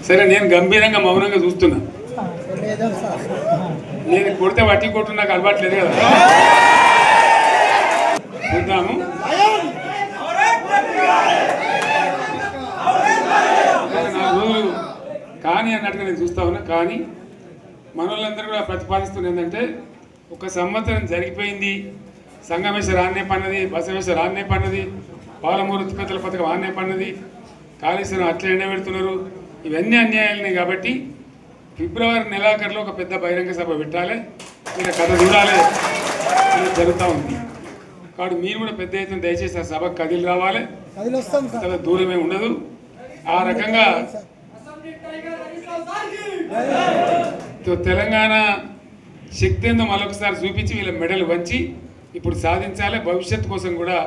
సరే నేను గంభీరంగా మౌనంగా చూస్తున్నా. నేను కొడితే వట్టి కొట్టు నాకు అలవాట్లేదు కదా. చూద్దాము. రోజులు కానీ అన్నట్టుగా నేను చూస్తా ఉన్నా. కానీ మనోళ్ళందరూ కూడా ప్రతిపాదిస్తుంది ఏంటంటే, ఒక సంవత్సరం జరిగిపోయింది, సంగమేశ్వర ఆన్నే పన్నది, బసవేశ్వర ఆన్నే పన్నది, పాలమూరు ఉత్పత్తుల పథకం ఆన్నే పన్నది, కాళేశ్వరం అట్లా ఎండబెడుతున్నారు, ఇవన్నీ అన్యాయాలని. కాబట్టి ఫిబ్రవరి నెలాఖరులో ఒక పెద్ద బహిరంగ సభ పెట్టాలి, మీరు కథ చూడాలి అని జరుగుతూ ఉంది. కాబట్టి మీరు కూడా పెద్ద ఎత్తున దయచేసి ఆ సభకు కదిలి రావాలి, చాలా దూరమే ఉండదు. ఆ రకంగా తెలంగాణ శక్తి ఏందో మరొకసారి చూపించి వీళ్ళ మెడలు వంచి ఇప్పుడు సాధించాలి. భవిష్యత్తు కోసం కూడా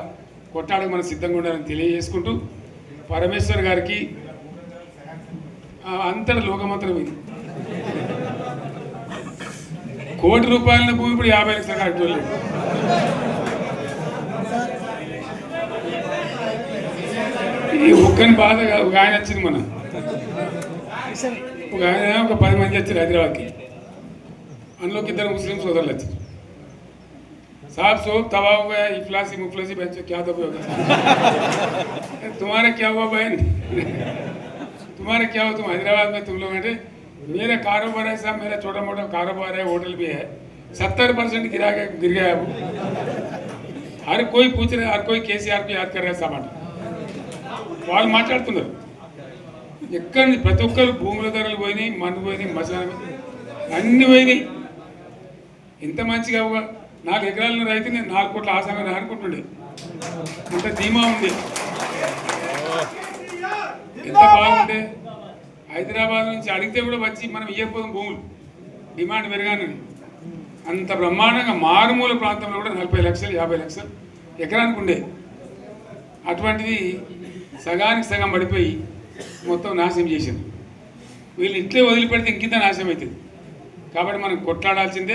కొట్టాడకు మనం సిద్ధంగా ఉండాలని తెలియజేసుకుంటూ, పరమేశ్వర్ గారికి అంతటి లోకమంతరం ఇది. కోటి రూపాయల భూమి ఇప్పుడు 50 లక్షల కట్టలేదు. ఈ ఒక్కని బాధ ఒక ఆయన వచ్చింది, మన ఒక ఆయన ఒక 10 మంది వచ్చారు హైదరాబాద్కి. అందులోకి 2 ముస్లిం సోదరులు వచ్చారు. साहब सोब तबाह हो गया, इफलासी मुफलसी बच्चे क्या दबे हो गए, तुम्हारे क्या हुआ बहन, तुम्हारे क्या हुआ, तुम हैदराबाद में तुम लोग हैं, मेरा कारोबार है साहब, मेरा छोटा मोटा कारोबार है, होटल भी है, 70% गिर गया है वो. हर कोई पूछ रहे, हर कोई केसीआर को याद कर रहा है सामान. వాళ్ళు మాట్లాడుతున్నారు. ఎక్కడ ప్రతి ఒక్కరు భూముల ధరలు పోయినాయి, మన్ను పోయినాయి, మసాలా అన్ని పోయినాయి. ఎంత మంచిగా 4 ఎకరాల రైతు నేను 4 కోట్ల ఆశాగా అనుకుంటుండే, అంత ధీమా ఉంది. ఎంత బాగుంటే హైదరాబాద్ నుంచి అడిగితే కూడా వచ్చి మనం ఇవ్వకపోదాం భూములు, డిమాండ్ పెరగానని. అంత బ్రహ్మాండంగా మారుమూల ప్రాంతంలో కూడా 40 లక్షలు 50 లక్షలు ఎకరానికి ఉండే. అటువంటిది సగానికి సగం పడిపోయి మొత్తం నాశనం చేసింది. వీళ్ళు ఇట్లే వదిలిపెడితే ఇంకింత నాశనం అవుతుంది. కాబట్టి మనం కొట్లాడాల్సిందే.